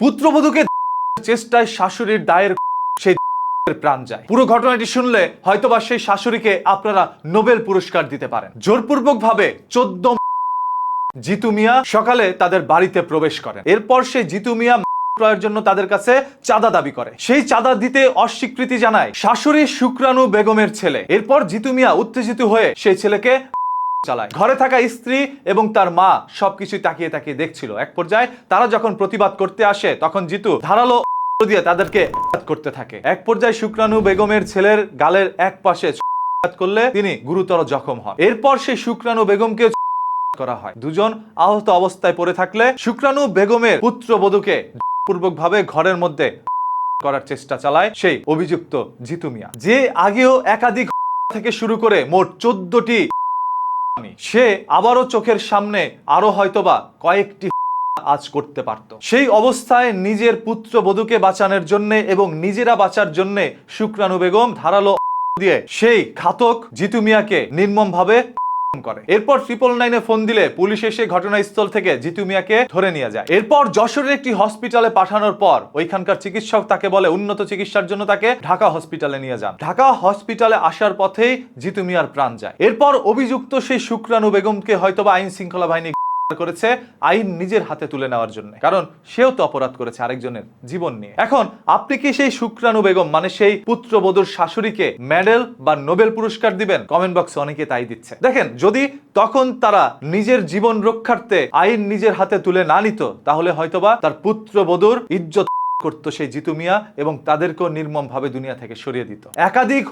পুত্রবধূকে চেষ্টায় শাশুড়ির দায়ের সেই প্রাণ যায়। পুরো ঘটনাটি শুনলে হয়তোবা সেই শাশুড়িকে আপনারা নোবেল পুরস্কার দিতে পারেন। জোরপূর্বক ভাবে 14 জিতু মিয়া সকালে তাদের বাড়িতে প্রবেশ করেন। এরপর সেই জিতু মিয়া ক্রয়ের জন্য তাদের কাছে চাঁদা দাবি করে। সেই চাঁদা দিতে অস্বীকৃতি জানায় শাশুড়ি শুক্রানু বেগমের ছেলে। এরপর জিতু মিয়া উত্তেজিত হয়ে সেই ছেলেকে চালায়। ঘরে থাকা স্ত্রী এবং তার মা সবকিছু তাকিয়ে তাকিয়ে দেখছিল। এক পর্যায়ে তারা যখন প্রতিবাদ করতে আসে তখন জিতু ধারালো দিয়ে তাদেরকে করতে থাকে। এক পর্যায়ে শুক্রানু বেগমের ছেলের গালের এক পাশে করলে তিনি গুরুতর জখম হন। এরপর সেই শুক্রানু বেগমকে করা হয়। দুজন আহত অবস্থায় পড়ে থাকলে শুক্রানু বেগমের পুত্রবধূকে পূর্বকভাবে ঘরের মধ্যে করার চেষ্টা চালায় সেই অভিযুক্ত জিতু মিয়া, যে আগেও একাধিক থেকে শুরু করে মোট 14টি সে আবারও চোখের সামনে আরো হয়তোবা কয়েকটি আজ করতে পারত। সেই অবস্থায় নিজের পুত্রবধূকে বাঁচানোর জন্য এবং নিজেরা বাঁচার জন্য শুক্রানু বেগম ধারালো দিয়ে সেই ঘাতক জিতু মিয়াকে নির্মমভাবে করে। এরপর 999-এ ফোন দিলে পুলিশ এসে ঘটনাস্থল থেকে জিতু মিয়াকে ধরে নিয়ে যায়। এরপর যশোরের একটি হসপিটালে পাঠানোর পর ওইখানকার চিকিৎসক তাকে বলে উন্নত চিকিৎসার জন্য তাকে ঢাকা হসপিটালে নিয়ে যান। ঢাকা হসপিটালে আসার পথেই জিতু মিয়ার প্রাণ যায়। এরপর অভিযুক্ত সেই শুক্রানু বেগমকে হয়তোবা আইন শৃঙ্খলা বাহিনী করেছে আইন নিজের হাতে তুলে নেওয়ার জন্য, কারণ সেও তো অপরাধ করেছে আরেকজনের জীবন নিয়ে। এখন আপনি কি সেই শুক্রানু বেগম মানে সেই পুত্রবধূর শাশুড়িকে মেডেল বা নোবেল পুরস্কার দিবেন? কমেন্ট বক্সে অনেকে তাই দিচ্ছে। দেখেন, যদি তখন তারা নিজের জীবন রক্ষার্থে আইন নিজের হাতে তুলে না নিত তাহলে হয়তোবা তার পুত্রবধূর ইজ্জত করতো সেই জিতু মিয়া এবং তাদেরকেও নির্মম ভাবে দুনিয়া থেকে সরিয়ে দিত। একাধিক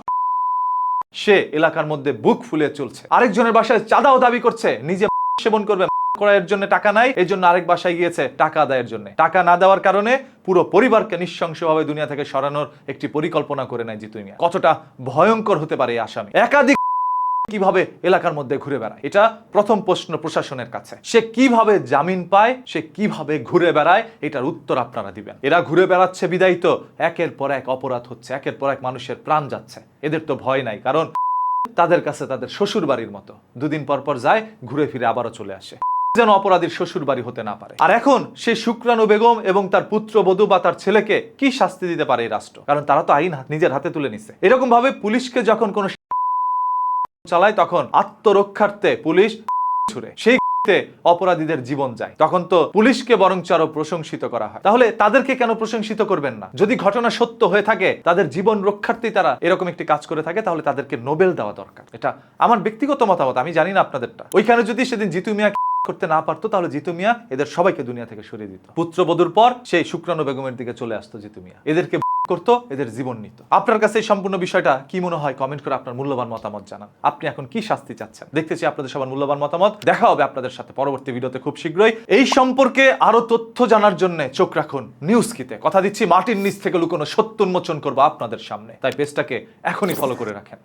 সে এলাকার মধ্যে বুক ফুলে চলছে, আরেকজনের বাসায় চাঁদাও দাবি করছে, নিজে সেবন করবে করার জন্য টাকা নাই, এই জন্য আরেক বাসায় গিয়েছে টাকা আদায়ের জন্য। টাকা না দেওয়ার কারণে পুরো পরিবারকে নৃশংসভাবে দুনিয়া থেকে সরানোর একটি পরিকল্পনা করে নেয় জিতু মিয়া। কতটা ভয়ঙ্কর হতে পারে এই আসামি? একাধিক কিভাবে এলাকার মধ্যে ঘুরে বেড়ায়, এটা প্রথম প্রশ্ন প্রশাসনের কাছে। সে কিভাবে জামিন পায়, সে কিভাবে ঘুরে বেড়ায়, এটার উত্তর আপনারা দিবেন। এরা ঘুরে বেড়াচ্ছে বিদায়ী তো একের পর এক অপরাধ হচ্ছে, একের পর এক মানুষের প্রাণ যাচ্ছে। এদের তো ভয় নাই, কারণ তাদের কাছে তাদের শ্বশুর বাড়ির মতো, দুদিন পর পর যায়, ঘুরে ফিরে আবারও চলে আসে, যেন অপরাধীর শ্বশুর বাড়ি হতে না পারে। আর এখন সেই শুক্রানু বেগম এবং তার পুত্রবধূ বা তার ছেলেকে কি শাস্তি দিতে পারে এই রাষ্ট্র? কারণ তারা তো আইন নিজের হাতে তুলে নিচ্ছে। এরকম ভাবে পুলিশকে যখন কোন চালায় তখন আত্মরক্ষার্থে পুলিশ ছুড়ে, সেই অপরাধীদের জীবন যায়, তখন তো পুলিশকে বরং আরো প্রশংসিত করা হয়। তাহলে তাদেরকে কেন প্রশংসিত করবেন না? যদি ঘটনা সত্য হয়ে থাকে, তাদের জীবন রক্ষার্থে তারা এরকম একটি কাজ করে থাকে, তাহলে তাদেরকে নোবেল দেওয়া দরকার। এটা আমার ব্যক্তিগত মতামত, আমি জানি না আপনাদেরটা। ওইখানে যদি সেদিন জিতু মিয়া করতে না পারতো তাহলে জিতু মিয়া এদের সবাইকে দুনিয়া থেকে সরিয়ে দিত। পুত্রবধূর পর সেই শুক্রানু বেগমের দিকে চলে আসতো জিতু মিয়া, এদেরকে করতো, এদের জীবন নিত। আপনার কাছে এই সম্পূর্ণ বিষয়টা কি মনে হয়? কমেন্ট করে আপনার মূল্যবান মতামত জানান। আপনি এখন কি শাস্তি চাচ্ছেন? দেখতে চাই আপনাদের সবার মূল্যবান মতামত। দেখা হবে আপনাদের সাথে পরবর্তী ভিডিওতে খুব শীঘ্রই। এই সম্পর্কে আরো তথ্য জানার জন্য চোখ রাখুন নিউজ কিতে। কথা দিচ্ছি, মাটির নিচ থেকে লুকোনো সত্য উন্মোচন করবো আপনাদের সামনে, তাই পেজটাকে এখনই ফলো করে রাখেন।